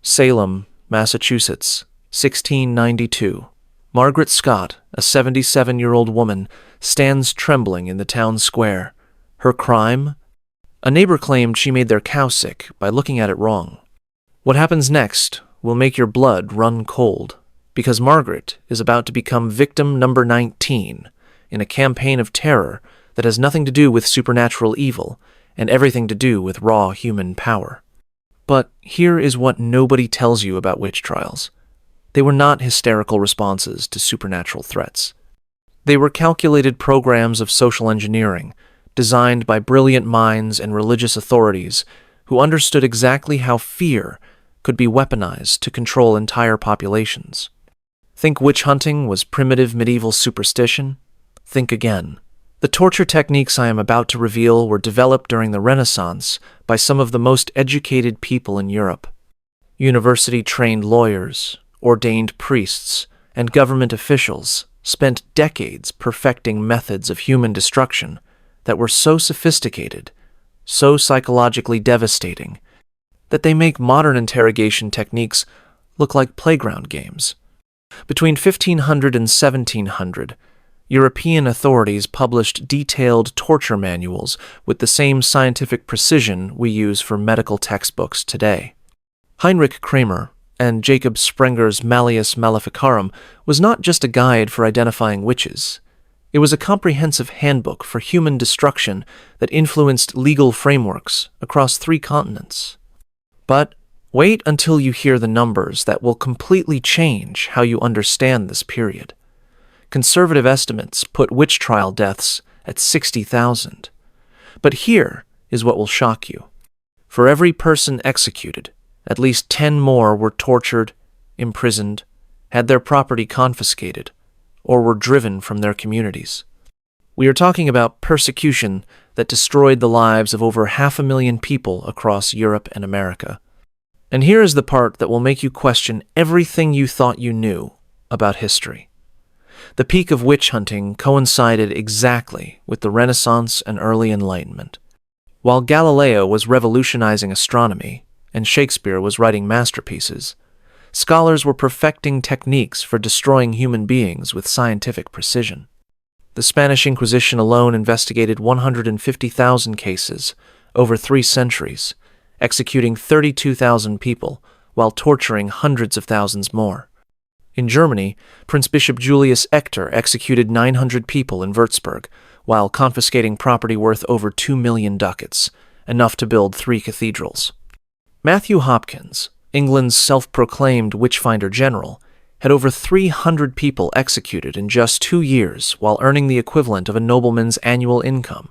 Salem, Massachusetts, 1692. Margaret Scott, a 77-year-old woman, stands trembling in the town square. Her crime? A neighbor claimed she made their cow sick by looking at it wrong. What happens next will make your blood run cold, because Margaret is about to become victim number 19 in a campaign of terror that has nothing to do with supernatural evil and everything to do with raw human power. But here is what nobody tells you about witch trials. They were not hysterical responses to supernatural threats. They were calculated programs of social engineering, designed by brilliant minds and religious authorities who understood exactly how fear could be weaponized to control entire populations. Think witch hunting was primitive medieval superstition? Think again. The torture techniques I am about to reveal were developed during the Renaissance by some of the most educated people in Europe. University-trained lawyers, ordained priests, and government officials spent decades perfecting methods of human destruction that were so sophisticated, so psychologically devastating, that they make modern interrogation techniques look like playground games. Between 1500 and 1700, European authorities published detailed torture manuals with the same scientific precision we use for medical textbooks today. Heinrich Kramer and Jacob Sprenger's Malleus Maleficarum was not just a guide for identifying witches. It was a comprehensive handbook for human destruction that influenced legal frameworks across 3 continents. But wait until you hear the numbers that will completely change how you understand this period. Conservative estimates put witch trial deaths at 60,000. But here is what will shock you. For every person executed, at least 10 more were tortured, imprisoned, had their property confiscated, or were driven from their communities. We are talking about persecution that destroyed the lives of over 500,000 people across Europe and America. And here is the part that will make you question everything you thought you knew about history. The peak of witch hunting coincided exactly with the Renaissance and early Enlightenment. While Galileo was revolutionizing astronomy and Shakespeare was writing masterpieces, scholars were perfecting techniques for destroying human beings with scientific precision. The Spanish Inquisition alone investigated 150,000 cases over 3 centuries, executing 32,000 people while torturing hundreds of thousands more. In Germany, Prince Bishop Julius Ector executed 900 people in Würzburg, while confiscating property worth over 2 million ducats, enough to build 3 cathedrals. Matthew Hopkins, England's self-proclaimed witchfinder general, had over 300 people executed in just 2 years while earning the equivalent of a nobleman's annual income.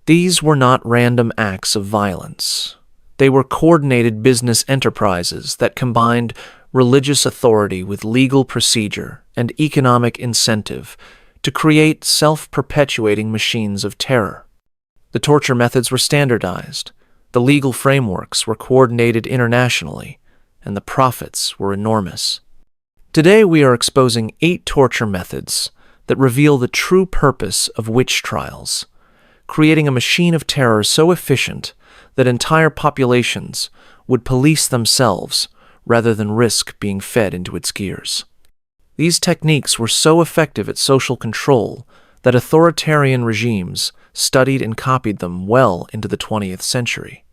These were not random acts of violence. They were coordinated business enterprises that combined religious authority with legal procedure and economic incentive to create self-perpetuating machines of terror. The torture methods were standardized, the legal frameworks were coordinated internationally, and the profits were enormous. Today we are exposing 8 torture methods that reveal the true purpose of witch trials, creating a machine of terror so efficient that entire populations would police themselves rather than risk being fed into its gears. These techniques were so effective at social control that authoritarian regimes studied and copied them well into the 20th century.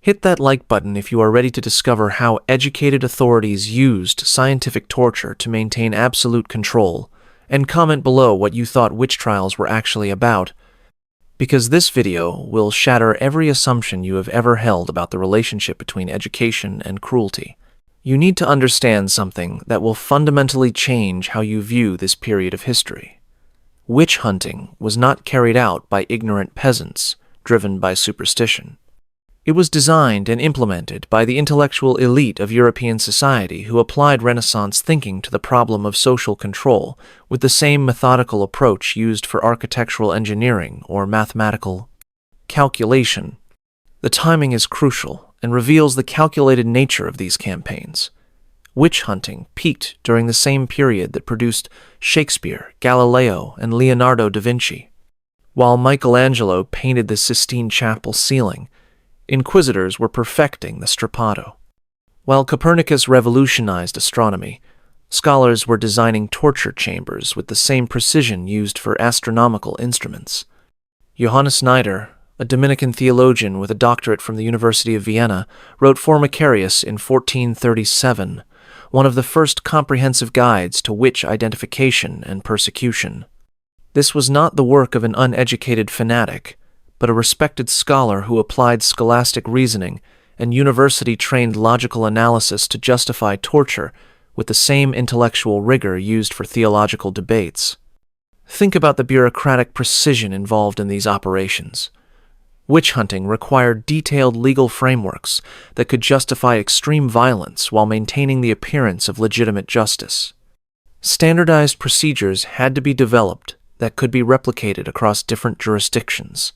Hit that like button if you are ready to discover how educated authorities used scientific torture to maintain absolute control, and comment below what you thought witch trials were actually about, because this video will shatter every assumption you have ever held about the relationship between education and cruelty. You need to understand something that will fundamentally change how you view this period of history. Witch hunting was not carried out by ignorant peasants driven by superstition. It was designed and implemented by the intellectual elite of European society who applied Renaissance thinking to the problem of social control with the same methodical approach used for architectural engineering or mathematical calculation. The timing is crucial and reveals the calculated nature of these campaigns. Witch hunting peaked during the same period that produced Shakespeare, Galileo, and Leonardo da Vinci. While Michelangelo painted the Sistine Chapel ceiling, inquisitors were perfecting the strappado. While Copernicus revolutionized astronomy, scholars were designing torture chambers with the same precision used for astronomical instruments. Johannes Schneider, a Dominican theologian with a doctorate from the University of Vienna, wrote Formicarius in 1437, one of the first comprehensive guides to witch identification and persecution. This was not the work of an uneducated fanatic, but a respected scholar who applied scholastic reasoning and university-trained logical analysis to justify torture with the same intellectual rigor used for theological debates. Think about the bureaucratic precision involved in these operations. Witch hunting required detailed legal frameworks that could justify extreme violence while maintaining the appearance of legitimate justice. Standardized procedures had to be developed that could be replicated across different jurisdictions.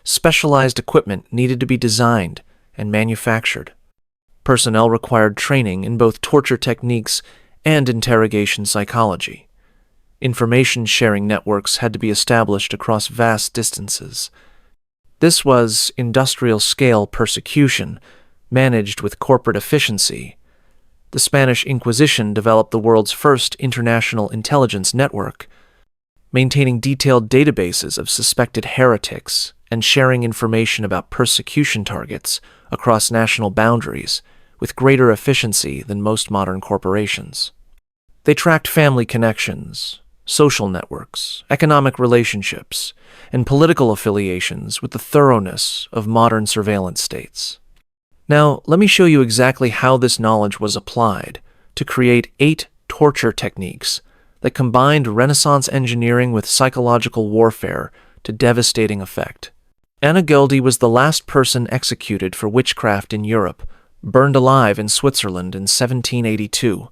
Specialized equipment needed to be designed and manufactured. Personnel required training in both torture techniques and interrogation psychology. Information-sharing networks had to be established across vast distances. This was industrial-scale persecution, managed with corporate efficiency. The Spanish Inquisition developed the world's first international intelligence network, maintaining detailed databases of suspected heretics and sharing information about persecution targets across national boundaries with greater efficiency than most modern corporations. They tracked family connections, social networks, economic relationships, and political affiliations with the thoroughness of modern surveillance states. Now, let me show you exactly how this knowledge was applied to create 8 torture techniques that combined Renaissance engineering with psychological warfare to devastating effect. Anna Geldy was the last person executed for witchcraft in Europe, burned alive in Switzerland in 1782.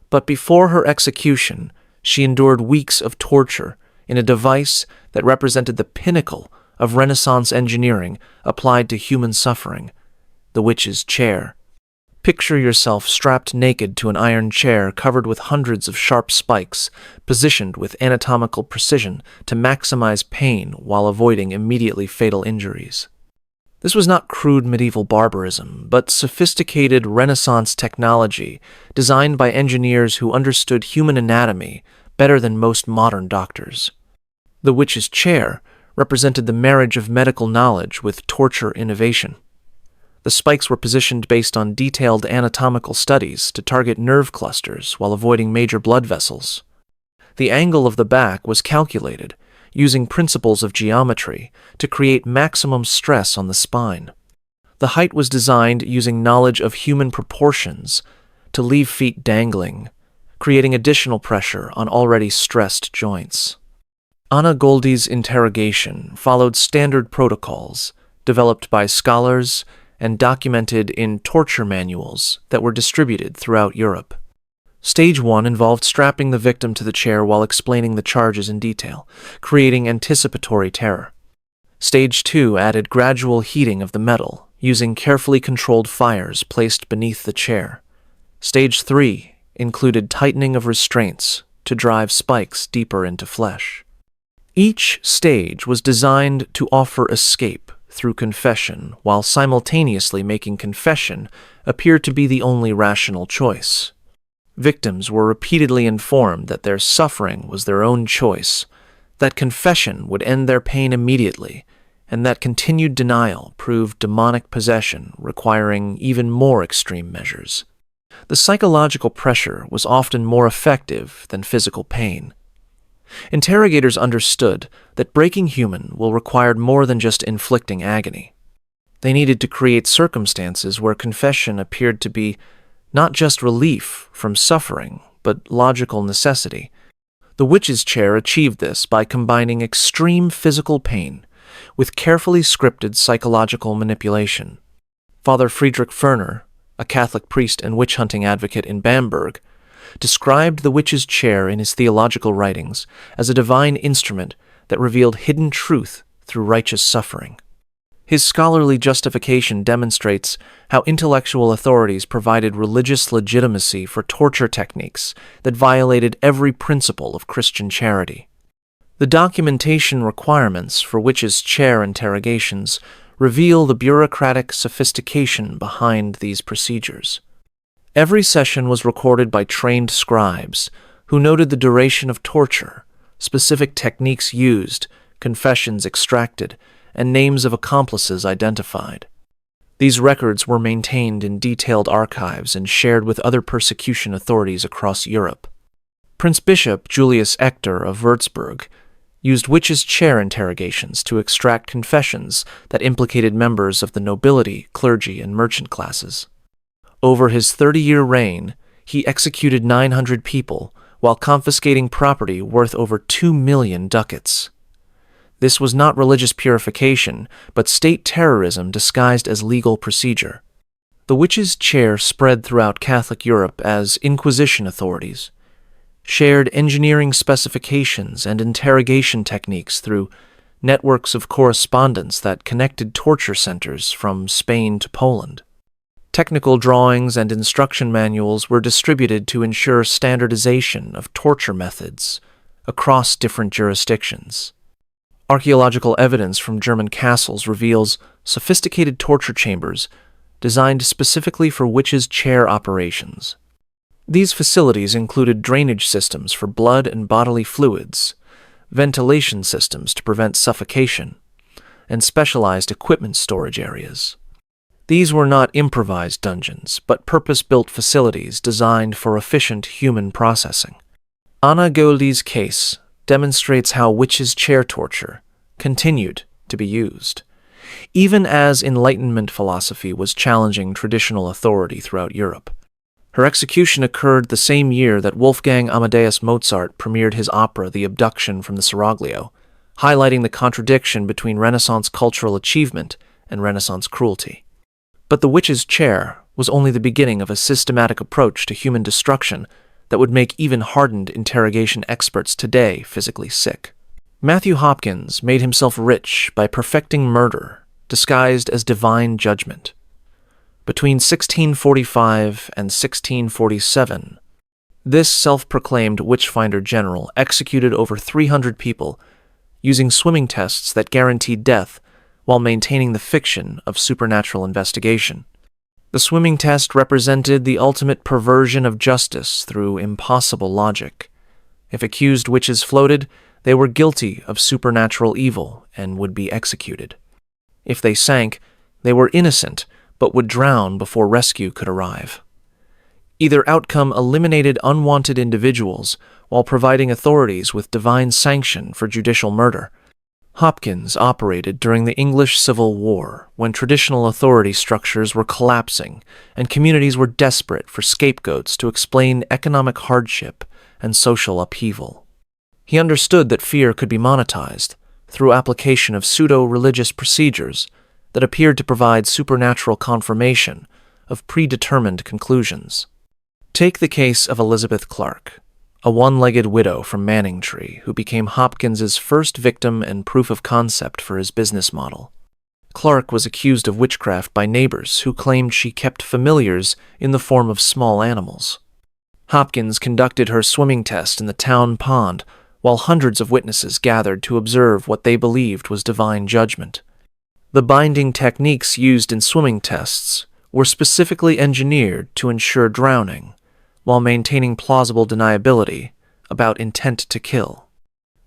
But before her execution, she endured weeks of torture in a device that represented the pinnacle of Renaissance engineering applied to human suffering, the witch's chair. Picture yourself strapped naked to an iron chair covered with hundreds of sharp spikes, positioned with anatomical precision to maximize pain while avoiding immediately fatal injuries. This was not crude medieval barbarism, but sophisticated Renaissance technology designed by engineers who understood human anatomy better than most modern doctors. The witch's chair represented the marriage of medical knowledge with torture innovation. The spikes were positioned based on detailed anatomical studies to target nerve clusters while avoiding major blood vessels. The angle of the back was calculated, using principles of geometry to create maximum stress on the spine. The height was designed using knowledge of human proportions to leave feet dangling, creating additional pressure on already stressed joints. Anna Geldy's interrogation followed standard protocols developed by scholars and documented in torture manuals that were distributed throughout Europe. Stage 1 involved strapping the victim to the chair while explaining the charges in detail, creating anticipatory terror. Stage 2 added gradual heating of the metal, using carefully controlled fires placed beneath the chair. Stage 3 included tightening of restraints to drive spikes deeper into flesh. Each stage was designed to offer escape through confession, while simultaneously making confession appear to be the only rational choice. Victims were repeatedly informed that their suffering was their own choice, that confession would end their pain immediately, and that continued denial proved demonic possession, requiring even more extreme measures. The psychological pressure was often more effective than physical pain. Interrogators understood that breaking human will require more than just inflicting agony. They needed to create circumstances where confession appeared to be not just relief from suffering, but logical necessity. The witch's chair achieved this by combining extreme physical pain with carefully scripted psychological manipulation. Father Friedrich Ferner, a Catholic priest and witch-hunting advocate in Bamberg, described the witch's chair in his theological writings as a divine instrument that revealed hidden truth through righteous suffering. His scholarly justification demonstrates how intellectual authorities provided religious legitimacy for torture techniques that violated every principle of Christian charity. The documentation requirements for witches' chair interrogations reveal the bureaucratic sophistication behind these procedures. Every session was recorded by trained scribes who noted the duration of torture, specific techniques used, confessions extracted, and names of accomplices identified. These records were maintained in detailed archives and shared with other persecution authorities across Europe. Prince Bishop Julius Ector of Würzburg used witches' chair interrogations to extract confessions that implicated members of the nobility, clergy, and merchant classes. Over his 30-year reign, he executed 900 people while confiscating property worth over 2 million ducats. This was not religious purification, but state terrorism disguised as legal procedure. The witches' chair spread throughout Catholic Europe as Inquisition authorities shared engineering specifications and interrogation techniques through networks of correspondence that connected torture centers from Spain to Poland. Technical drawings and instruction manuals were distributed to ensure standardization of torture methods across different jurisdictions. Archaeological evidence from German castles reveals sophisticated torture chambers designed specifically for witches' chair operations. These facilities included drainage systems for blood and bodily fluids, ventilation systems to prevent suffocation, and specialized equipment storage areas. These were not improvised dungeons, but purpose-built facilities designed for efficient human processing. Anna Goldie's case demonstrates how witches' chair torture continued to be used, even as Enlightenment philosophy was challenging traditional authority throughout Europe. Her execution occurred the same year that Wolfgang Amadeus Mozart premiered his opera The Abduction from the Seraglio, highlighting the contradiction between Renaissance cultural achievement and Renaissance cruelty. But the witch's chair was only the beginning of a systematic approach to human destruction that would make even hardened interrogation experts today physically sick. Matthew Hopkins made himself rich by perfecting murder, disguised as divine judgment. Between 1645 and 1647, this self-proclaimed witchfinder general executed over 300 people using swimming tests that guaranteed death while maintaining the fiction of supernatural investigation. The swimming test represented the ultimate perversion of justice through impossible logic. If accused witches floated, they were guilty of supernatural evil and would be executed. If they sank, they were innocent but would drown before rescue could arrive. Either outcome eliminated unwanted individuals while providing authorities with divine sanction for judicial murder. Hopkins operated during the English Civil War, when traditional authority structures were collapsing and communities were desperate for scapegoats to explain economic hardship and social upheaval. He understood that fear could be monetized through application of pseudo-religious procedures that appeared to provide supernatural confirmation of predetermined conclusions. Take the case of Elizabeth Clark, a one-legged widow from Manningtree who became Hopkins's first victim and proof of concept for his business model. Clark was accused of witchcraft by neighbors who claimed she kept familiars in the form of small animals. Hopkins conducted her swimming test in the town pond while hundreds of witnesses gathered to observe what they believed was divine judgment. The binding techniques used in swimming tests were specifically engineered to ensure drowning, while maintaining plausible deniability about intent to kill.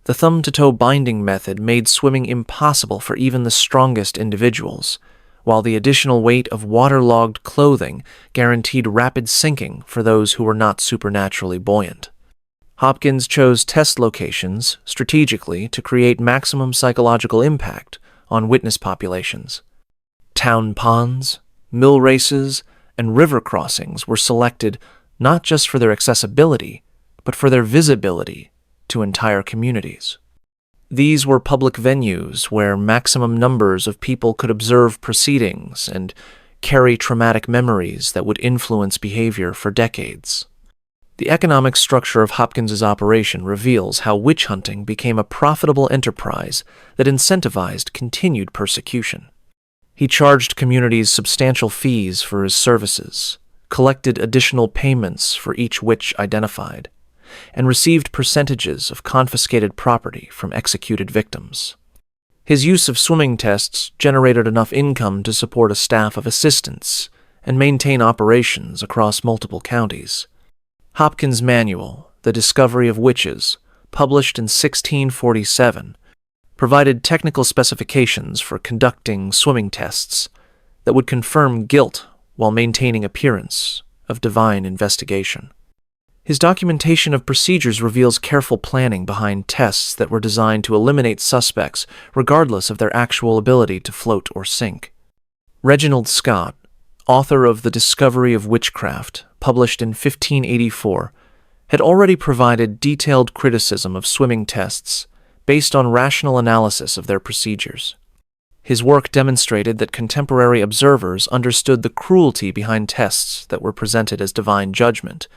The thumb-to-toe binding method made swimming impossible for even the strongest individuals, while the additional weight of waterlogged clothing guaranteed rapid sinking for those who were not supernaturally buoyant. Hopkins chose test locations strategically to create maximum psychological impact on witness populations. Town ponds, mill races, and river crossings were selected not just for their accessibility, but for their visibility to entire communities. These were public venues where maximum numbers of people could observe proceedings and carry traumatic memories that would influence behavior for decades. The economic structure of Hopkins's operation reveals how witch hunting became a profitable enterprise that incentivized continued persecution. He charged communities substantial fees for his services, collected additional payments for each witch identified, and received percentages of confiscated property from executed victims. His use of swimming tests generated enough income to support a staff of assistants and maintain operations across multiple counties. Hopkins' manual, The Discovery of Witches, published in 1647, provided technical specifications for conducting swimming tests that would confirm guilt while maintaining appearance of divine investigation. His documentation of procedures reveals careful planning behind tests that were designed to eliminate suspects regardless of their actual ability to float or sink. Reginald Scott, author of The Discovery of Witchcraft, published in 1584, had already provided detailed criticism of swimming tests based on rational analysis of their procedures. His work demonstrated that contemporary observers understood the cruelty behind tests that were presented as divine judgment,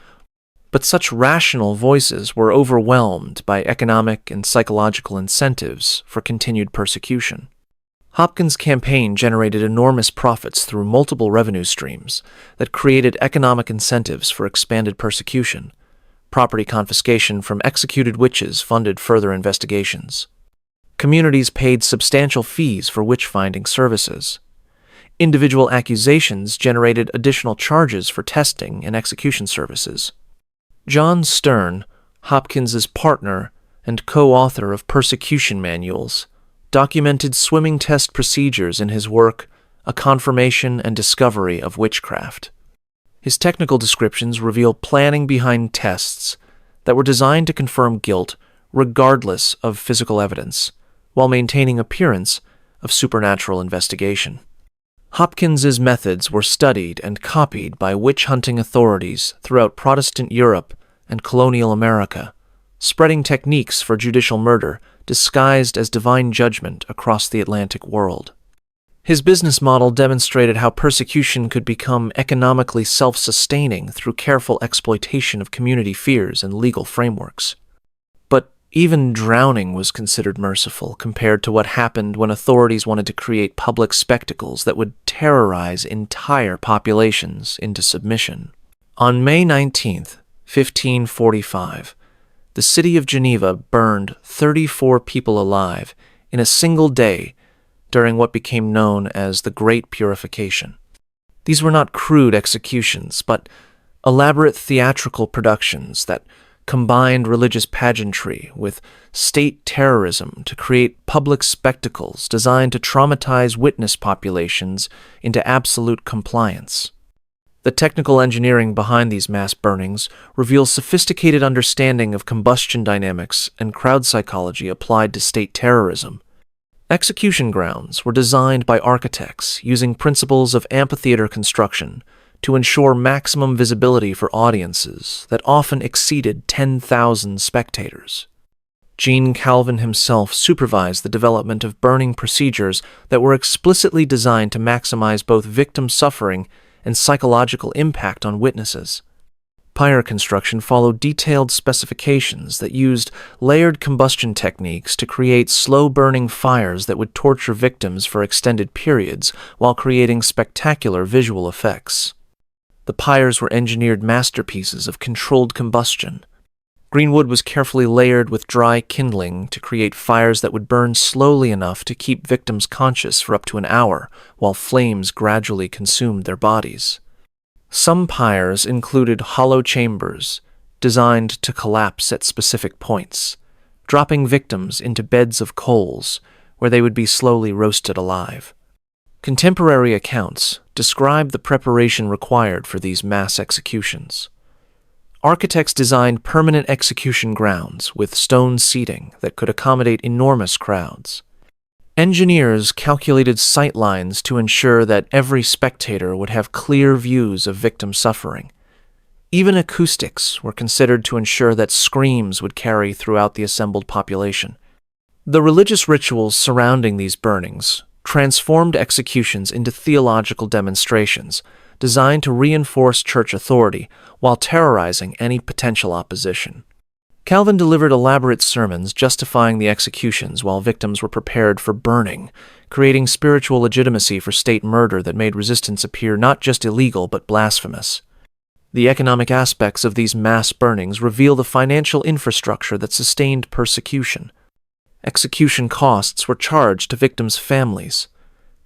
but such rational voices were overwhelmed by economic and psychological incentives for continued persecution. Hopkins' campaign generated enormous profits through multiple revenue streams that created economic incentives for expanded persecution. Property confiscation from executed witches funded further investigations. Communities paid substantial fees for witch-finding services. Individual accusations generated additional charges for testing and execution services. John Stern, Hopkins's partner and co-author of persecution manuals, documented swimming test procedures in his work, A Confirmation and Discovery of Witchcraft. His technical descriptions reveal planning behind tests that were designed to confirm guilt regardless of physical evidence, while maintaining appearance of supernatural investigation. Hopkins's methods were studied and copied by witch-hunting authorities throughout Protestant Europe and colonial America, spreading techniques for judicial murder disguised as divine judgment across the Atlantic world. His business model demonstrated how persecution could become economically self-sustaining through careful exploitation of community fears and legal frameworks. But even drowning was considered merciful compared to what happened when authorities wanted to create public spectacles that would terrorize entire populations into submission. On May 19, 1545, the city of Geneva burned 34 people alive in a single day during what became known as the Great Purification. These were not crude executions, but elaborate theatrical productions that combined religious pageantry with state terrorism to create public spectacles designed to traumatize witness populations into absolute compliance. The technical engineering behind these mass burnings reveals sophisticated understanding of combustion dynamics and crowd psychology applied to state terrorism. Execution grounds were designed by architects using principles of amphitheater construction to ensure maximum visibility for audiences that often exceeded 10,000 spectators. Jean Calvin himself supervised the development of burning procedures that were explicitly designed to maximize both victim suffering and psychological impact on witnesses. Pyre construction followed detailed specifications that used layered combustion techniques to create slow-burning fires that would torture victims for extended periods while creating spectacular visual effects. The pyres were engineered masterpieces of controlled combustion. Green wood was carefully layered with dry kindling to create fires that would burn slowly enough to keep victims conscious for up to an hour, while flames gradually consumed their bodies. Some pyres included hollow chambers designed to collapse at specific points, dropping victims into beds of coals where they would be slowly roasted alive. Contemporary accounts describe the preparation required for these mass executions. Architects designed permanent execution grounds with stone seating that could accommodate enormous crowds. Engineers calculated sight lines to ensure that every spectator would have clear views of victim suffering. Even acoustics were considered to ensure that screams would carry throughout the assembled population. The religious rituals surrounding these burnings transformed executions into theological demonstrations designed to reinforce church authority while terrorizing any potential opposition. Calvin delivered elaborate sermons justifying the executions while victims were prepared for burning, creating spiritual legitimacy for state murder that made resistance appear not just illegal but blasphemous. The economic aspects of these mass burnings reveal the financial infrastructure that sustained persecution. Execution costs were charged to victims' families,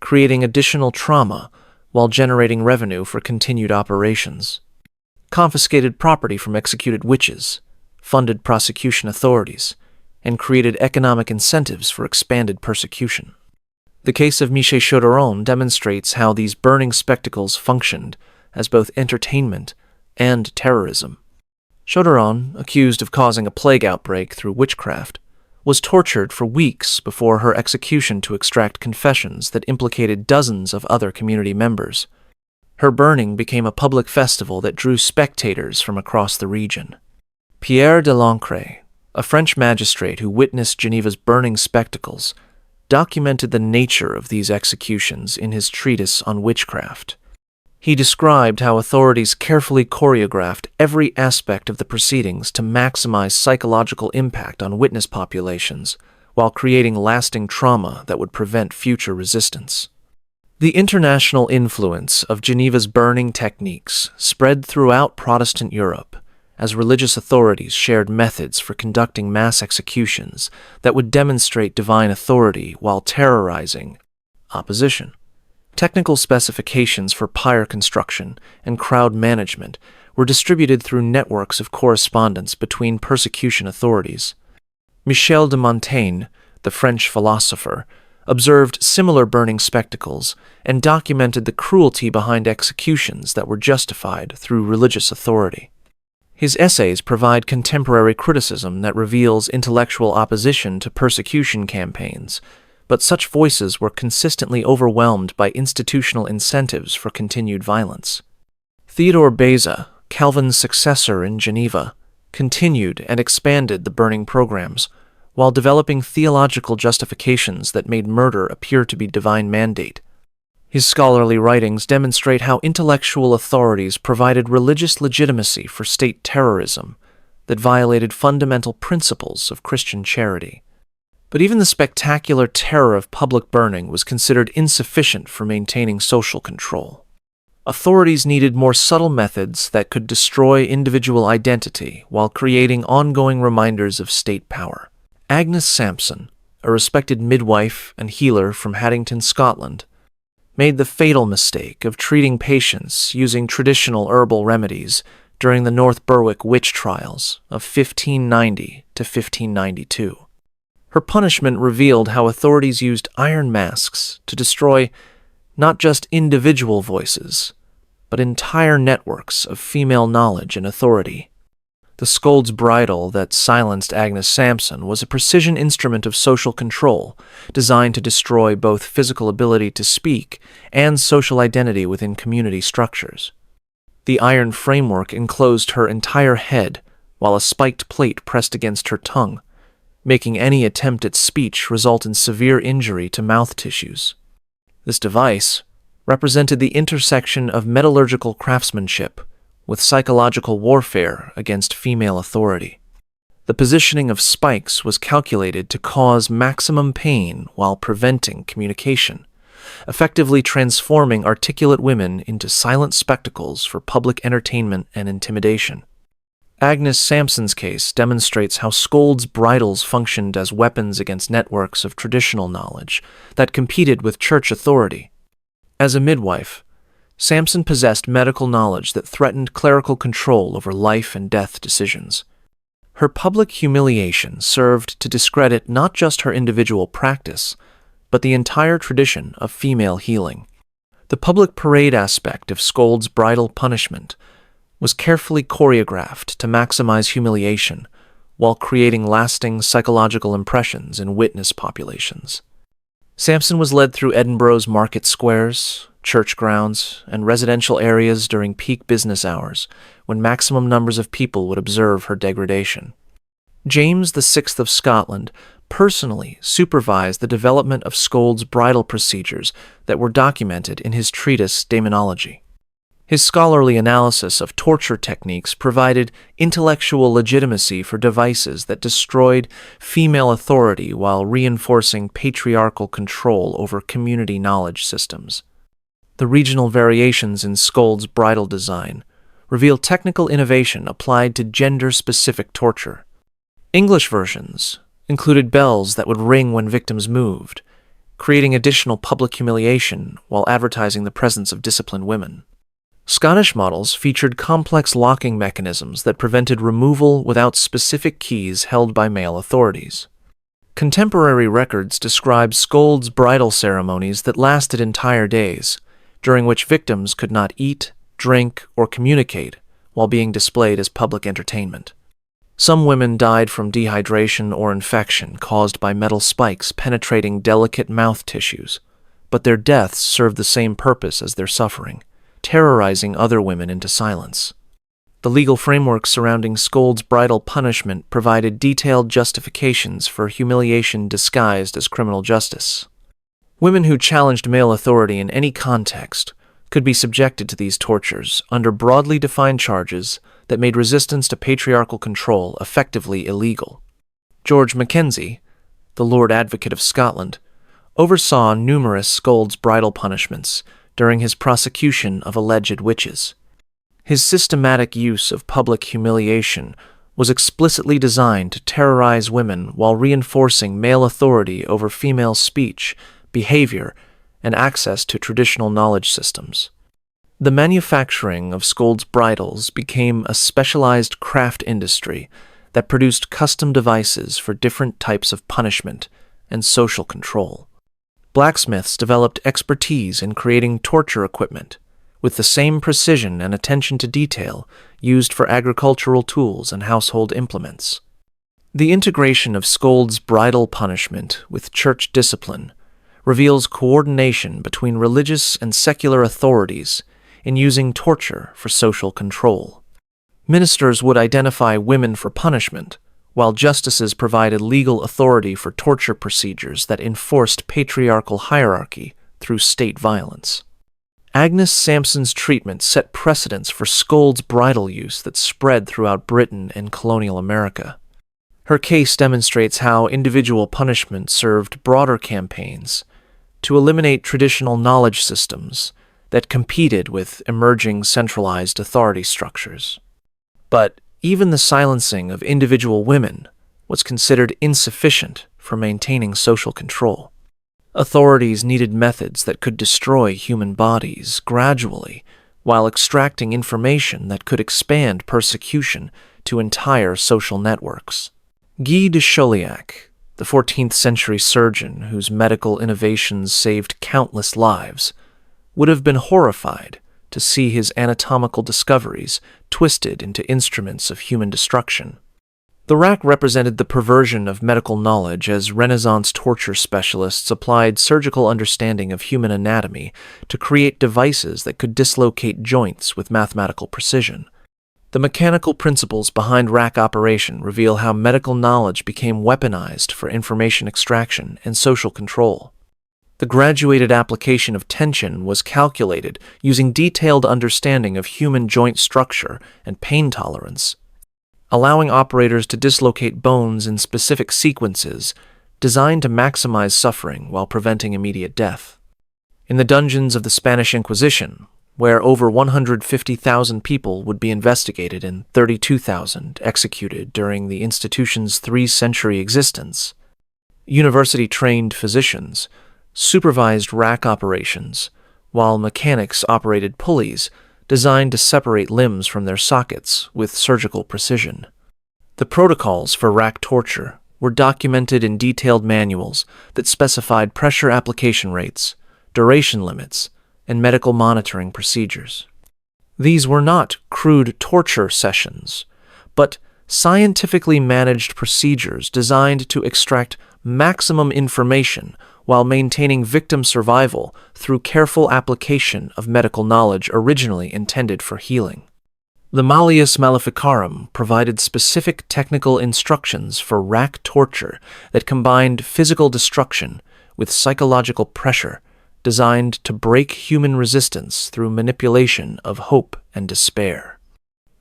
creating additional trauma while generating revenue for continued operations, confiscated property from executed witches, funded prosecution authorities, and created economic incentives for expanded persecution. The case of Michel Chaudron demonstrates how these burning spectacles functioned as both entertainment and terrorism. Chaudron, accused of causing a plague outbreak through witchcraft, was tortured for weeks before her execution to extract confessions that implicated dozens of other community members. Her burning became a public festival that drew spectators from across the region. Pierre de Lancret, a French magistrate who witnessed Geneva's burning spectacles, documented the nature of these executions in his treatise on witchcraft. He described how authorities carefully choreographed every aspect of the proceedings to maximize psychological impact on witness populations, while creating lasting trauma that would prevent future resistance. The international influence of Geneva's burning techniques spread throughout Protestant Europe, as religious authorities shared methods for conducting mass executions that would demonstrate divine authority while terrorizing opposition. Technical specifications for pyre construction and crowd management were distributed through networks of correspondence between persecution authorities. Michel de Montaigne, the French philosopher, observed similar burning spectacles and documented the cruelty behind executions that were justified through religious authority. His essays provide contemporary criticism that reveals intellectual opposition to persecution campaigns, but such voices were consistently overwhelmed by institutional incentives for continued violence. Theodore Beza, Calvin's successor in Geneva, continued and expanded the burning programs, while developing theological justifications that made murder appear to be divine mandate. His scholarly writings demonstrate how intellectual authorities provided religious legitimacy for state terrorism that violated fundamental principles of Christian charity. But even the spectacular terror of public burning was considered insufficient for maintaining social control. Authorities needed more subtle methods that could destroy individual identity while creating ongoing reminders of state power. Agnes Sampson, a respected midwife and healer from Haddington, Scotland, made the fatal mistake of treating patients using traditional herbal remedies during the North Berwick witch trials of 1590 to 1592. Her punishment revealed how authorities used iron masks to destroy not just individual voices, but entire networks of female knowledge and authority. The scold's bridle that silenced Agnes Sampson was a precision instrument of social control, designed to destroy both physical ability to speak and social identity within community structures. The iron framework enclosed her entire head, while a spiked plate pressed against her tongue, making any attempt at speech result in severe injury to mouth tissues. This device represented the intersection of metallurgical craftsmanship with psychological warfare against female authority. The positioning of spikes was calculated to cause maximum pain while preventing communication, effectively transforming articulate women into silent spectacles for public entertainment and intimidation. Agnes Sampson's case demonstrates how scold's bridles functioned as weapons against networks of traditional knowledge that competed with church authority. As a midwife, Sampson possessed medical knowledge that threatened clerical control over life and death decisions. Her public humiliation served to discredit not just her individual practice, but the entire tradition of female healing. The public parade aspect of scold's bridal punishment was carefully choreographed to maximize humiliation while creating lasting psychological impressions in witness populations. Sampson was led through Edinburgh's market squares, church grounds, and residential areas during peak business hours, when maximum numbers of people would observe her degradation. James VI of Scotland personally supervised the development of scold's bridal procedures that were documented in his treatise Daemonology. His scholarly analysis of torture techniques provided intellectual legitimacy for devices that destroyed female authority while reinforcing patriarchal control over community knowledge systems. The regional variations in scold's bridal design reveal technical innovation applied to gender-specific torture. English versions included bells that would ring when victims moved, creating additional public humiliation while advertising the presence of disciplined women. Scottish models featured complex locking mechanisms that prevented removal without specific keys held by male authorities. Contemporary records describe scold's bridal ceremonies that lasted entire days, during which victims could not eat, drink, or communicate while being displayed as public entertainment. Some women died from dehydration or infection caused by metal spikes penetrating delicate mouth tissues, but their deaths served the same purpose as their suffering, terrorizing other women into silence. The legal framework surrounding scold's bridal punishment provided detailed justifications for humiliation disguised as criminal justice. Women who challenged male authority in any context could be subjected to these tortures under broadly defined charges that made resistance to patriarchal control effectively illegal. George Mackenzie, the Lord Advocate of Scotland, oversaw numerous scold's bridal punishments during his prosecution of alleged witches. His systematic use of public humiliation was explicitly designed to terrorize women while reinforcing male authority over female speech, behavior, and access to traditional knowledge systems. The manufacturing of scold's bridles became a specialized craft industry that produced custom devices for different types of punishment and social control. Blacksmiths developed expertise in creating torture equipment, with the same precision and attention to detail used for agricultural tools and household implements. The integration of scold's bridal punishment with church discipline reveals coordination between religious and secular authorities in using torture for social control. Ministers would identify women for punishment, while justices provided legal authority for torture procedures that enforced patriarchal hierarchy through state violence. Agnes Sampson's treatment set precedents for scold's bridal use that spread throughout Britain and colonial America. Her case demonstrates how individual punishment served broader campaigns to eliminate traditional knowledge systems that competed with emerging centralized authority structures. But even the silencing of individual women was considered insufficient for maintaining social control. Authorities needed methods that could destroy human bodies gradually while extracting information that could expand persecution to entire social networks. Guy de Chauliac, the 14th century surgeon whose medical innovations saved countless lives, would have been horrified to see his anatomical discoveries twisted into instruments of human destruction. The rack represented the perversion of medical knowledge as Renaissance torture specialists applied surgical understanding of human anatomy to create devices that could dislocate joints with mathematical precision. The mechanical principles behind rack operation reveal how medical knowledge became weaponized for information extraction and social control. The graduated application of tension was calculated using detailed understanding of human joint structure and pain tolerance, allowing operators to dislocate bones in specific sequences designed to maximize suffering while preventing immediate death. In the dungeons of the Spanish Inquisition, where over 150,000 people would be investigated and 32,000 executed during the institution's 3-century existence, university-trained physicians supervised rack operations, while mechanics operated pulleys designed to separate limbs from their sockets with surgical precision. The protocols for rack torture were documented in detailed manuals that specified pressure application rates, duration limits, and medical monitoring procedures. These were not crude torture sessions, but scientifically managed procedures designed to extract maximum information while maintaining victim survival through careful application of medical knowledge originally intended for healing. The Malleus Maleficarum provided specific technical instructions for rack torture that combined physical destruction with psychological pressure, designed to break human resistance through manipulation of hope and despair.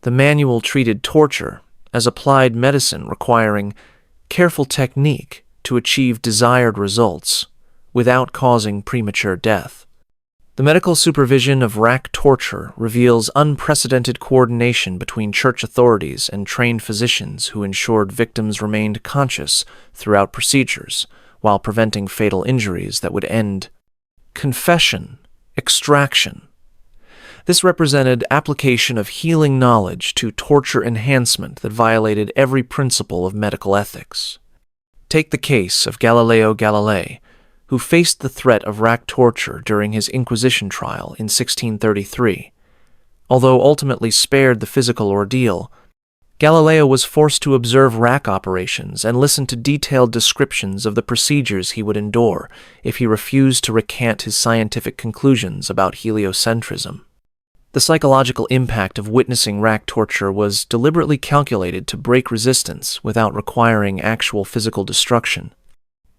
The manual treated torture as applied medicine requiring careful technique to achieve desired results without causing premature death. The medical supervision of rack torture reveals unprecedented coordination between church authorities and trained physicians who ensured victims remained conscious throughout procedures, while preventing fatal injuries that would end. Confession, extraction. This represented application of healing knowledge to torture enhancement that violated every principle of medical ethics. Take the case of Galileo Galilei, who faced the threat of rack torture during his Inquisition trial in 1633. Although ultimately spared the physical ordeal, Galileo was forced to observe rack operations and listen to detailed descriptions of the procedures he would endure if he refused to recant his scientific conclusions about heliocentrism. The psychological impact of witnessing rack torture was deliberately calculated to break resistance without requiring actual physical destruction.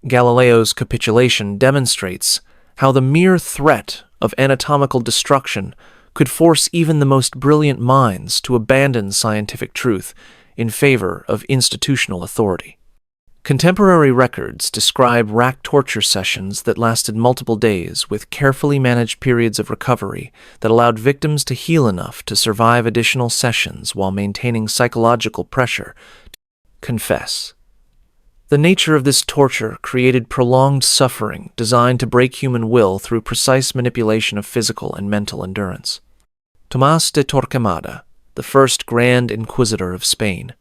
Galileo's capitulation demonstrates how the mere threat of anatomical destruction could force even the most brilliant minds to abandon scientific truth in favor of institutional authority. Contemporary records describe rack torture sessions that lasted multiple days with carefully managed periods of recovery that allowed victims to heal enough to survive additional sessions while maintaining psychological pressure to confess. The nature of this torture created prolonged suffering designed to break human will through precise manipulation of physical and mental endurance. Tomás de Torquemada, the first Grand Inquisitor of Spain,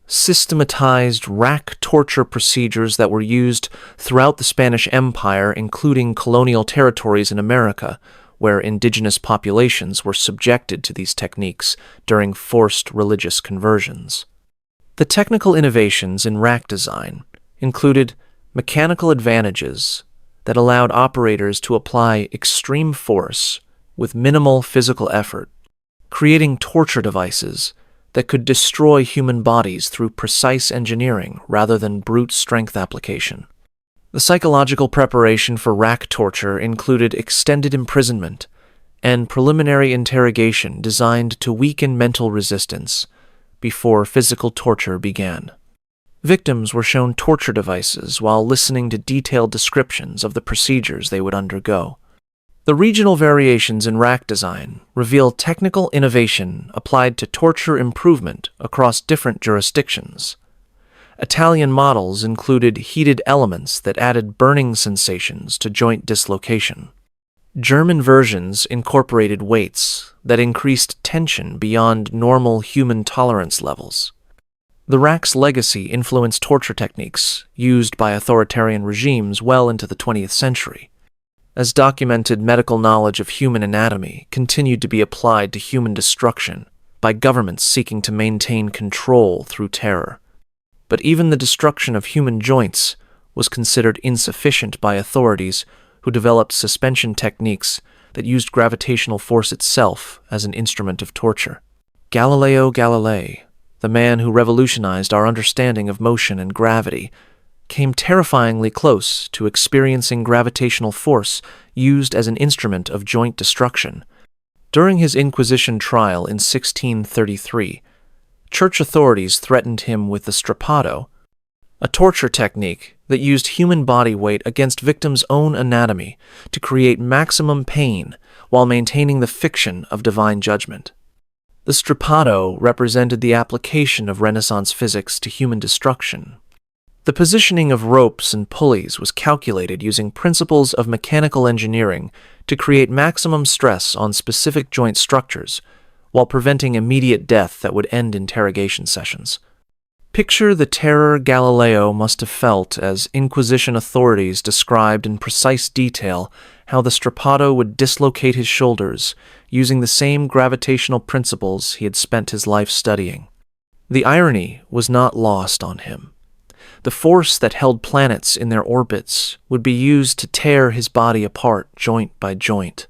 systematized rack torture procedures that were used throughout the Spanish Empire, including colonial territories in America, where indigenous populations were subjected to these techniques during forced religious conversions. The technical innovations in rack design included mechanical advantages that allowed operators to apply extreme force with minimal physical effort, creating torture devices that could destroy human bodies through precise engineering rather than brute strength application. The psychological preparation for rack torture included extended imprisonment and preliminary interrogation designed to weaken mental resistance before physical torture began. Victims were shown torture devices while listening to detailed descriptions of the procedures they would undergo. The regional variations in rack design reveal technical innovation applied to torture improvement across different jurisdictions. Italian models included heated elements that added burning sensations to joint dislocation. German versions incorporated weights that increased tension beyond normal human tolerance levels. The rack's legacy influenced torture techniques used by authoritarian regimes well into the 20th century, as documented medical knowledge of human anatomy continued to be applied to human destruction by governments seeking to maintain control through terror. But even the destruction of human joints was considered insufficient by authorities who developed suspension techniques that used gravitational force itself as an instrument of torture. Galileo Galilei, the man who revolutionized our understanding of motion and gravity, came terrifyingly close to experiencing gravitational force used as an instrument of joint destruction. During his Inquisition trial in 1633, church authorities threatened him with the strappado, a torture technique that used human body weight against victims' own anatomy to create maximum pain while maintaining the fiction of divine judgment. The strappado represented the application of Renaissance physics to human destruction. The positioning of ropes and pulleys was calculated using principles of mechanical engineering to create maximum stress on specific joint structures while preventing immediate death that would end interrogation sessions. Picture the terror Galileo must have felt as Inquisition authorities described in precise detail how the strappado would dislocate his shoulders using the same gravitational principles he had spent his life studying. The irony was not lost on him. The force that held planets in their orbits would be used to tear his body apart joint by joint.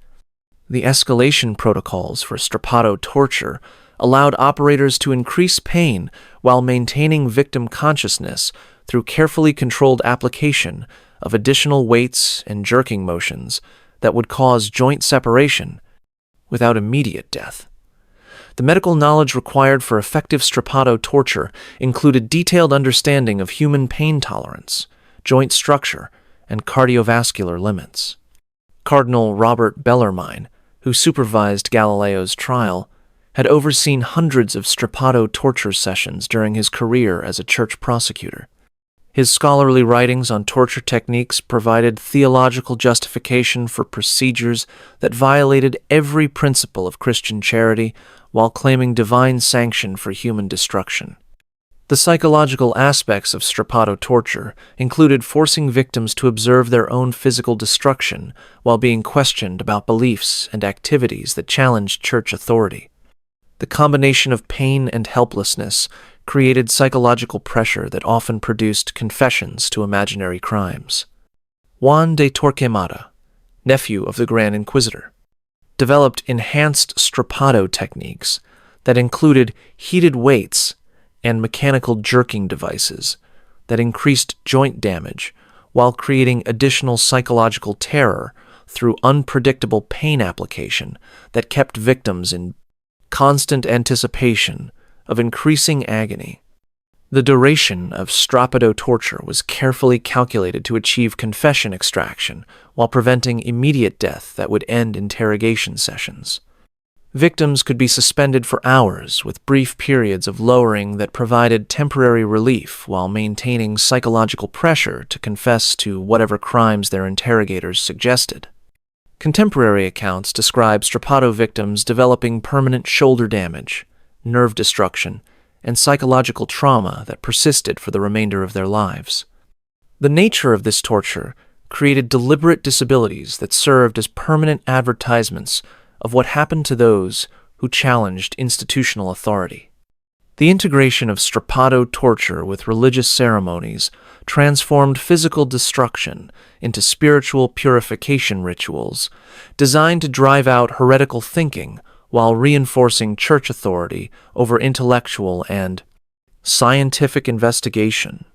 The escalation protocols for strappado torture allowed operators to increase pain while maintaining victim consciousness through carefully controlled application of additional weights and jerking motions that would cause joint separation without immediate death. The medical knowledge required for effective strappado torture included detailed understanding of human pain tolerance, joint structure, and cardiovascular limits. Cardinal Robert Bellarmine, who supervised Galileo's trial, had overseen hundreds of strappado torture sessions during his career as a church prosecutor. His scholarly writings on torture techniques provided theological justification for procedures that violated every principle of Christian charity while claiming divine sanction for human destruction. The psychological aspects of strappado torture included forcing victims to observe their own physical destruction while being questioned about beliefs and activities that challenged church authority. The combination of pain and helplessness created psychological pressure that often produced confessions to imaginary crimes. Juan de Torquemada, nephew of the Grand Inquisitor, developed enhanced strappado techniques that included heated weights and mechanical jerking devices that increased joint damage while creating additional psychological terror through unpredictable pain application that kept victims in constant anticipation of increasing agony. The duration of strappado torture was carefully calculated to achieve confession extraction while preventing immediate death that would end interrogation sessions. Victims could be suspended for hours with brief periods of lowering that provided temporary relief while maintaining psychological pressure to confess to whatever crimes their interrogators suggested. Contemporary accounts describe strappado victims developing permanent shoulder damage, nerve destruction, and psychological trauma that persisted for the remainder of their lives. The nature of this torture created deliberate disabilities that served as permanent advertisements of what happened to those who challenged institutional authority. The integration of strappado torture with religious ceremonies transformed physical destruction into spiritual purification rituals designed to drive out heretical thinking while reinforcing church authority over intellectual and scientific investigation.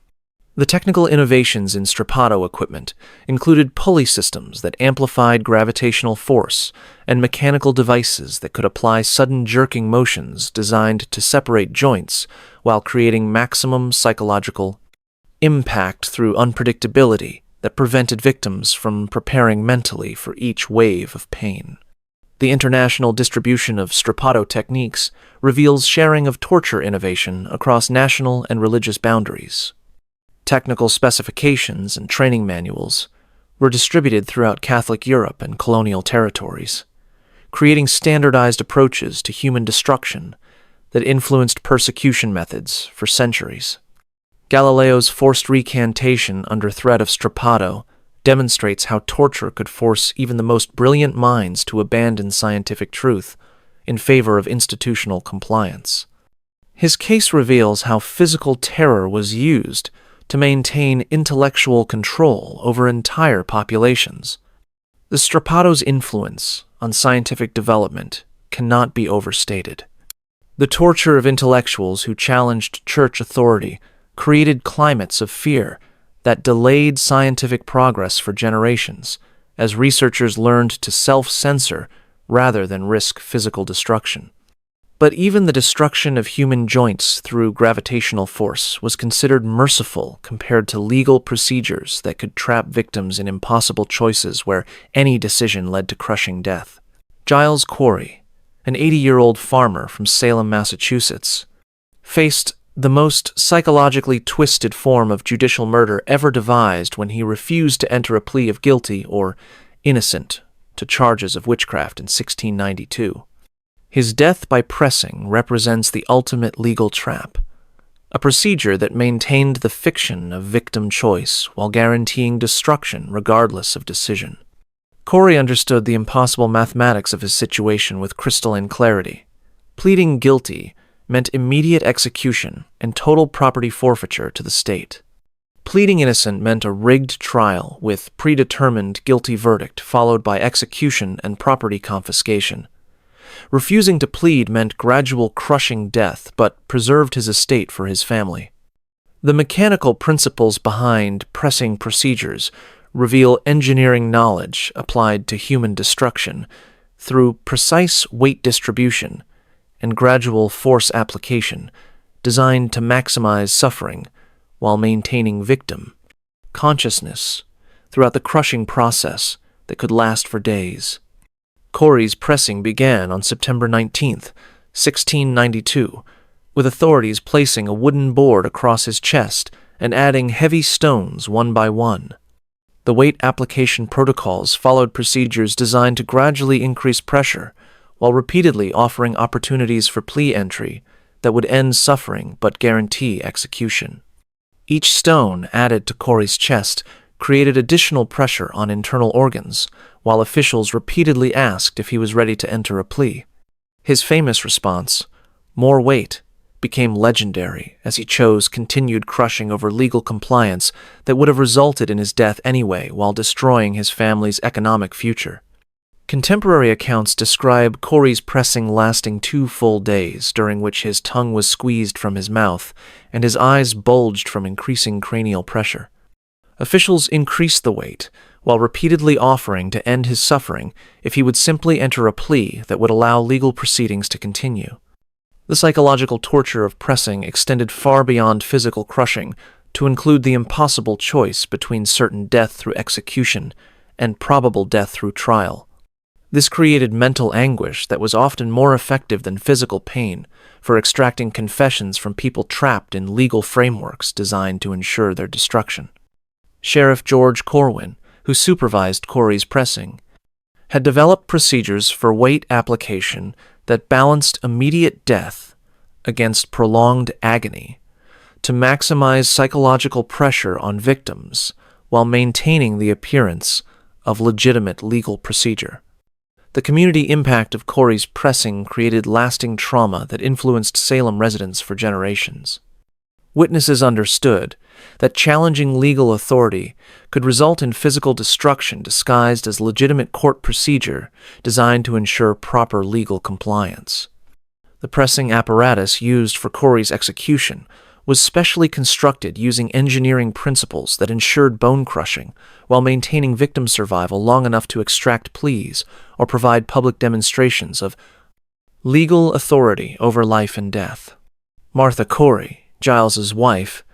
The technical innovations in strappado equipment included pulley systems that amplified gravitational force and mechanical devices that could apply sudden jerking motions designed to separate joints while creating maximum psychological impact through unpredictability that prevented victims from preparing mentally for each wave of pain. The international distribution of strappado techniques reveals sharing of torture innovation across national and religious boundaries. Technical specifications and training manuals were distributed throughout Catholic Europe and colonial territories, creating standardized approaches to human destruction that influenced persecution methods for centuries. Galileo's forced recantation under threat of strappado demonstrates how torture could force even the most brilliant minds to abandon scientific truth in favor of institutional compliance. His case reveals how physical terror was used to maintain intellectual control over entire populations. The strappado's influence on scientific development cannot be overstated. The torture of intellectuals who challenged church authority created climates of fear that delayed scientific progress for generations, as researchers learned to self-censor rather than risk physical destruction. But even the destruction of human joints through gravitational force was considered merciful compared to legal procedures that could trap victims in impossible choices where any decision led to crushing death. Giles Corey, an 80-year-old farmer from Salem, Massachusetts, faced the most psychologically twisted form of judicial murder ever devised when he refused to enter a plea of guilty or innocent to charges of witchcraft in 1692. His death by pressing represents the ultimate legal trap, a procedure that maintained the fiction of victim choice while guaranteeing destruction regardless of decision. Corey understood the impossible mathematics of his situation with crystalline clarity. Pleading guilty meant immediate execution and total property forfeiture to the state. Pleading innocent meant a rigged trial with predetermined guilty verdict followed by execution and property confiscation. Refusing to plead meant gradual crushing death, but preserved his estate for his family. The mechanical principles behind pressing procedures reveal engineering knowledge applied to human destruction through precise weight distribution and gradual force application designed to maximize suffering while maintaining victim consciousness throughout the crushing process that could last for days. Corey's pressing began on September 19, 1692, with authorities placing a wooden board across his chest and adding heavy stones one by one. The weight application protocols followed procedures designed to gradually increase pressure, while repeatedly offering opportunities for plea entry that would end suffering but guarantee execution. Each stone added to Corey's chest created additional pressure on internal organs, while officials repeatedly asked if he was ready to enter a plea. His famous response, "More weight," became legendary as he chose continued crushing over legal compliance that would have resulted in his death anyway while destroying his family's economic future. Contemporary accounts describe Corey's pressing lasting 2 full days, during which his tongue was squeezed from his mouth and his eyes bulged from increasing cranial pressure. Officials increased the weight, while repeatedly offering to end his suffering if he would simply enter a plea that would allow legal proceedings to continue. The psychological torture of pressing extended far beyond physical crushing to include the impossible choice between certain death through execution and probable death through trial. This created mental anguish that was often more effective than physical pain for extracting confessions from people trapped in legal frameworks designed to ensure their destruction. Sheriff George Corwin, who supervised Corey's pressing, had developed procedures for weight application that balanced immediate death against prolonged agony to maximize psychological pressure on victims while maintaining the appearance of legitimate legal procedure. The community impact of Corey's pressing created lasting trauma that influenced Salem residents for generations. Witnesses understood that challenging legal authority could result in physical destruction disguised as legitimate court procedure designed to ensure proper legal compliance. The pressing apparatus used for Corey's execution was specially constructed using engineering principles that ensured bone crushing while maintaining victim survival long enough to extract pleas or provide public demonstrations of legal authority over life and death. Martha Corey, Giles's wife,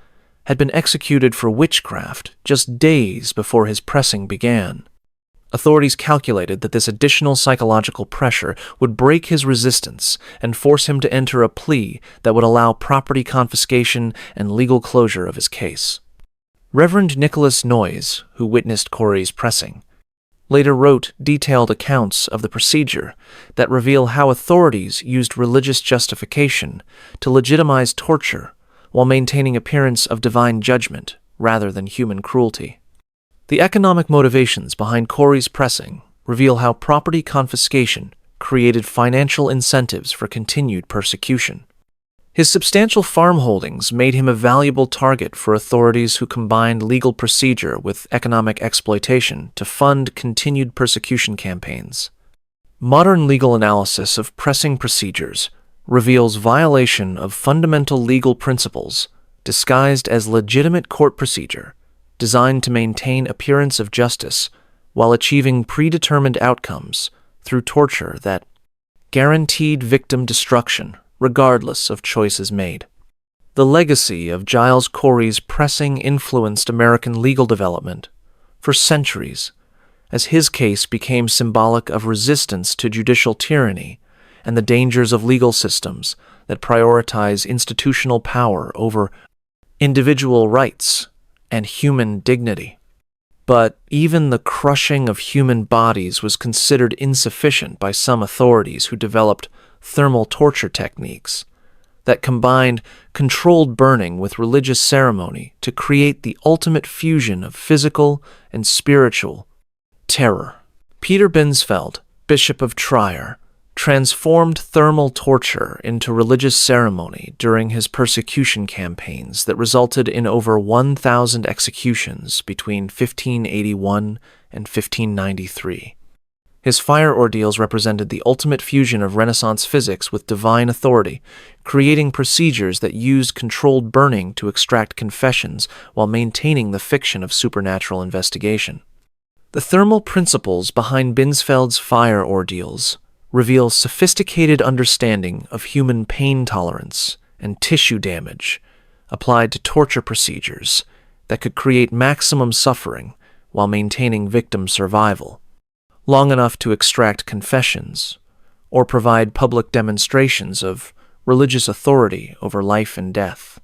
had been executed for witchcraft just days before his pressing began. Authorities calculated that this additional psychological pressure would break his resistance and force him to enter a plea that would allow property confiscation and legal closure of his case. Reverend Nicholas Noyes, who witnessed Corey's pressing, later wrote detailed accounts of the procedure that reveal how authorities used religious justification to legitimize torture while maintaining appearance of divine judgment rather than human cruelty. The economic motivations behind Corey's pressing reveal how property confiscation created financial incentives for continued persecution. His substantial farm holdings made him a valuable target for authorities who combined legal procedure with economic exploitation to fund continued persecution campaigns. Modern legal analysis of pressing procedures reveals violation of fundamental legal principles disguised as legitimate court procedure designed to maintain appearance of justice while achieving predetermined outcomes through torture that guaranteed victim destruction regardless of choices made. The legacy of Giles Corey's pressing influenced American legal development for centuries, as his case became symbolic of resistance to judicial tyranny and the dangers of legal systems that prioritize institutional power over individual rights and human dignity. But even the crushing of human bodies was considered insufficient by some authorities who developed thermal torture techniques that combined controlled burning with religious ceremony to create the ultimate fusion of physical and spiritual terror. Peter Binsfeld, Bishop of Trier, transformed thermal torture into religious ceremony during his persecution campaigns that resulted in over 1,000 executions between 1581 and 1593. His fire ordeals represented the ultimate fusion of Renaissance physics with divine authority, creating procedures that used controlled burning to extract confessions while maintaining the fiction of supernatural investigation. The thermal principles behind Binsfeld's fire ordeals reveal sophisticated understanding of human pain tolerance and tissue damage applied to torture procedures that could create maximum suffering while maintaining victim survival, long enough to extract confessions or provide public demonstrations of religious authority over life and death.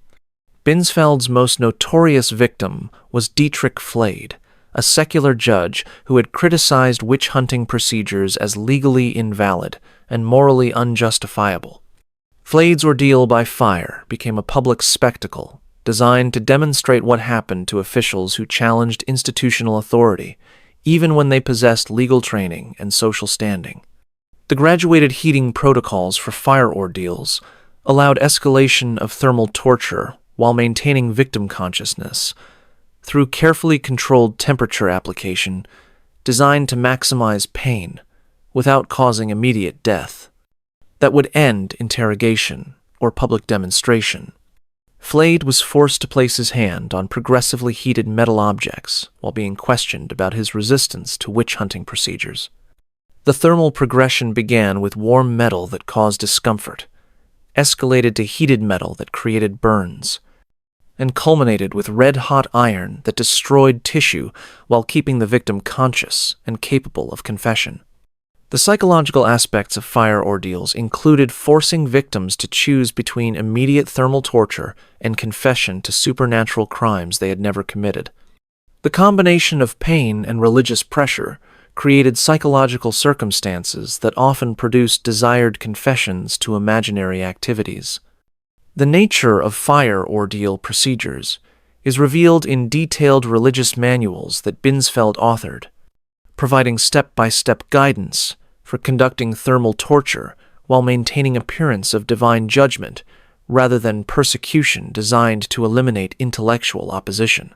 Binsfeld's most notorious victim was Dietrich Flade, a secular judge who had criticized witch-hunting procedures as legally invalid and morally unjustifiable. Flade's ordeal by fire became a public spectacle designed to demonstrate what happened to officials who challenged institutional authority, even when they possessed legal training and social standing. The graduated heating protocols for fire ordeals allowed escalation of thermal torture while maintaining victim consciousness through carefully controlled temperature application designed to maximize pain without causing immediate death that would end interrogation or public demonstration. Flade was forced to place his hand on progressively heated metal objects while being questioned about his resistance to witch-hunting procedures. The thermal progression began with warm metal that caused discomfort, escalated to heated metal that created burns, and culminated with red-hot iron that destroyed tissue while keeping the victim conscious and capable of confession. The psychological aspects of fire ordeals included forcing victims to choose between immediate thermal torture and confession to supernatural crimes they had never committed. The combination of pain and religious pressure created psychological circumstances that often produced desired confessions to imaginary activities. The nature of fire ordeal procedures is revealed in detailed religious manuals that Binsfeld authored, providing step-by-step guidance for conducting thermal torture while maintaining appearance of divine judgment rather than persecution designed to eliminate intellectual opposition.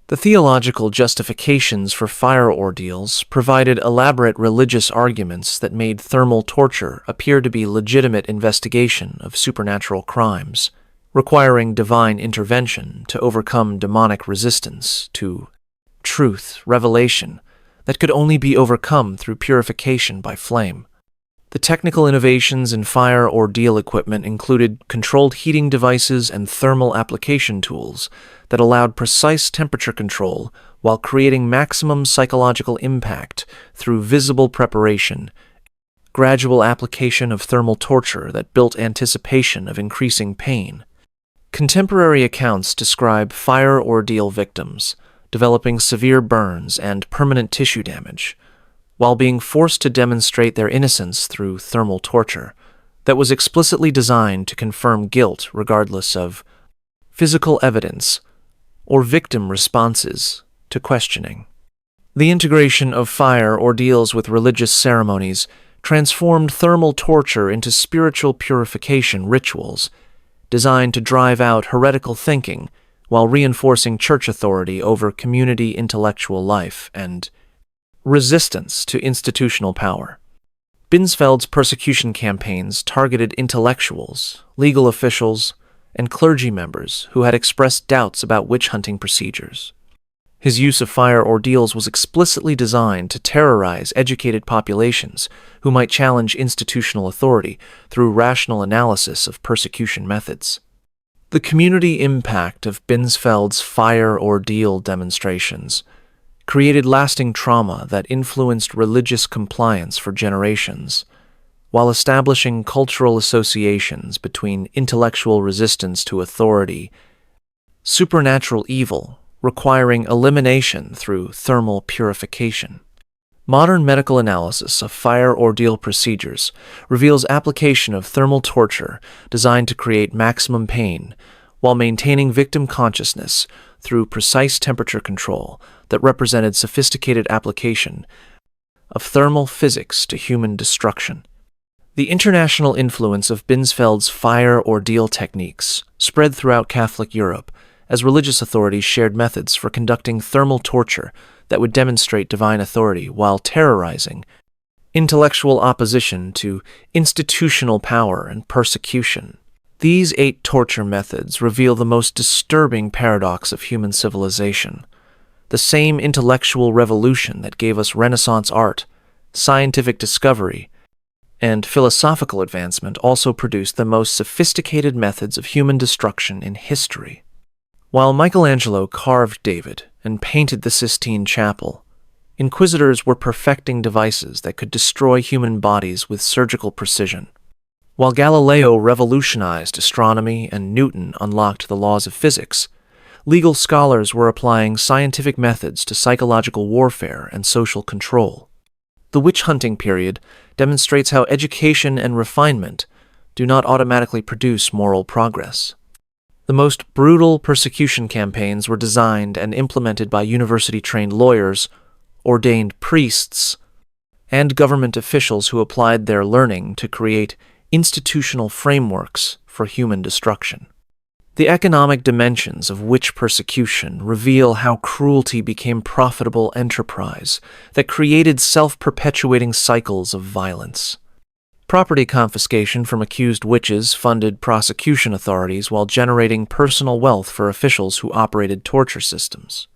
The theological justifications for fire ordeals provided elaborate religious arguments that made thermal torture appear to be legitimate investigation of supernatural crimes, requiring divine intervention to overcome demonic resistance to truth, revelation, that could only be overcome through purification by flame. The technical innovations in fire ordeal equipment included controlled heating devices and thermal application tools that allowed precise temperature control while creating maximum psychological impact through visible preparation, gradual application of thermal torture that built anticipation of increasing pain. Contemporary accounts describe fire ordeal victims developing severe burns and permanent tissue damage, while being forced to demonstrate their innocence through thermal torture that was explicitly designed to confirm guilt regardless of physical evidence or victim responses to questioning. The integration of fire ordeals with religious ceremonies transformed thermal torture into spiritual purification rituals designed to drive out heretical thinking while reinforcing church authority over community intellectual life and resistance to institutional power. Binsfeld's persecution campaigns targeted intellectuals, legal officials, and clergy members who had expressed doubts about witch-hunting procedures. His use of fire ordeals was explicitly designed to terrorize educated populations who might challenge institutional authority through rational analysis of persecution methods. The community impact of Binsfeld's fire ordeal demonstrations created lasting trauma that influenced religious compliance for generations, while establishing cultural associations between intellectual resistance to authority, supernatural evil requiring elimination through thermal purification. Modern medical analysis of fire ordeal procedures reveals application of thermal torture designed to create maximum pain while maintaining victim consciousness through precise temperature control that represented sophisticated application of thermal physics to human destruction. The international influence of Binsfeld's fire ordeal techniques spread throughout Catholic Europe as religious authorities shared methods for conducting thermal torture that would demonstrate divine authority while terrorizing intellectual opposition to institutional power and persecution. These 8 torture methods reveal the most disturbing paradox of human civilization. The same intellectual revolution that gave us Renaissance art, scientific discovery, and philosophical advancement also produced the most sophisticated methods of human destruction in history. While Michelangelo carved David and painted the Sistine Chapel, inquisitors were perfecting devices that could destroy human bodies with surgical precision. While Galileo revolutionized astronomy and Newton unlocked the laws of physics, legal scholars were applying scientific methods to psychological warfare and social control. The witch hunting period demonstrates how education and refinement do not automatically produce moral progress. The most brutal persecution campaigns were designed and implemented by university-trained lawyers, ordained priests, and government officials who applied their learning to create institutional frameworks for human destruction. The economic dimensions of witch persecution reveal how cruelty became profitable enterprise that created self-perpetuating cycles of violence. Property confiscation from accused witches funded prosecution authorities while generating personal wealth for officials who operated torture systems.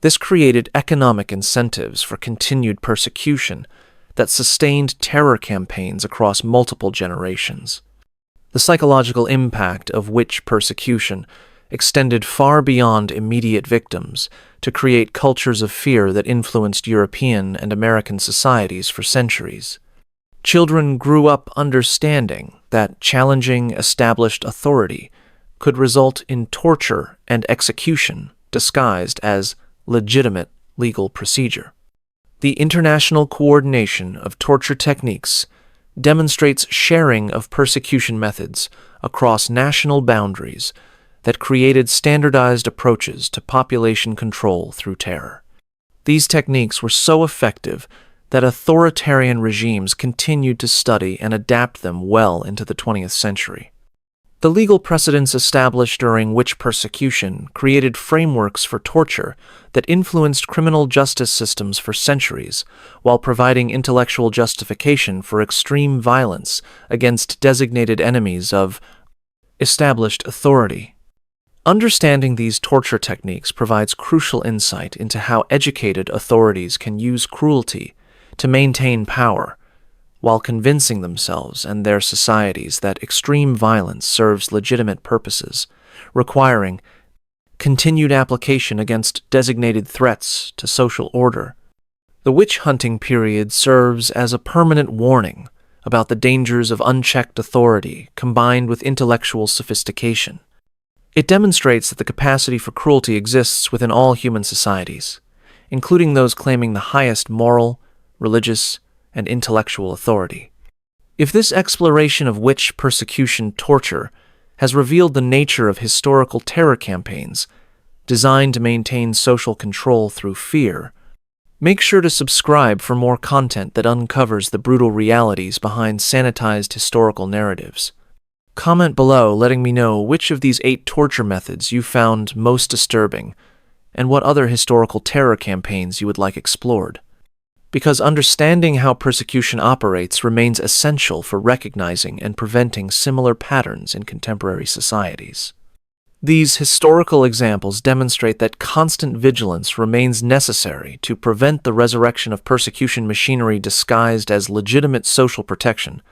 This created economic incentives for continued persecution that sustained terror campaigns across multiple generations. The psychological impact of witch persecution extended far beyond immediate victims to create cultures of fear that influenced European and American societies for centuries. Children grew up understanding that challenging established authority could result in torture and execution disguised as legitimate legal procedure. The international coordination of torture techniques demonstrates sharing of persecution methods across national boundaries that created standardized approaches to population control through terror. These techniques were so effective that authoritarian regimes continued to study and adapt them well into the 20th century. The legal precedents established during witch persecution created frameworks for torture that influenced criminal justice systems for centuries, while providing intellectual justification for extreme violence against designated enemies of established authority. Understanding these torture techniques provides crucial insight into how educated authorities can use cruelty to maintain power, while convincing themselves and their societies that extreme violence serves legitimate purposes, requiring continued application against designated threats to social order. The witch hunting period serves as a permanent warning about the dangers of unchecked authority combined with intellectual sophistication. It demonstrates that the capacity for cruelty exists within all human societies, including those claiming the highest moral, religious, and intellectual authority. If this exploration of witch persecution torture has revealed the nature of historical terror campaigns designed to maintain social control through fear, make sure to subscribe for more content that uncovers the brutal realities behind sanitized historical narratives. Comment below letting me know which of these 8 torture methods you found most disturbing and what other historical terror campaigns you would like explored, because understanding how persecution operates remains essential for recognizing and preventing similar patterns in contemporary societies. These historical examples demonstrate that constant vigilance remains necessary to prevent the resurrection of persecution machinery disguised as legitimate social protection,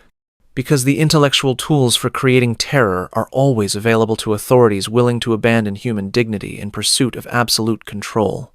because the intellectual tools for creating terror are always available to authorities willing to abandon human dignity in pursuit of absolute control.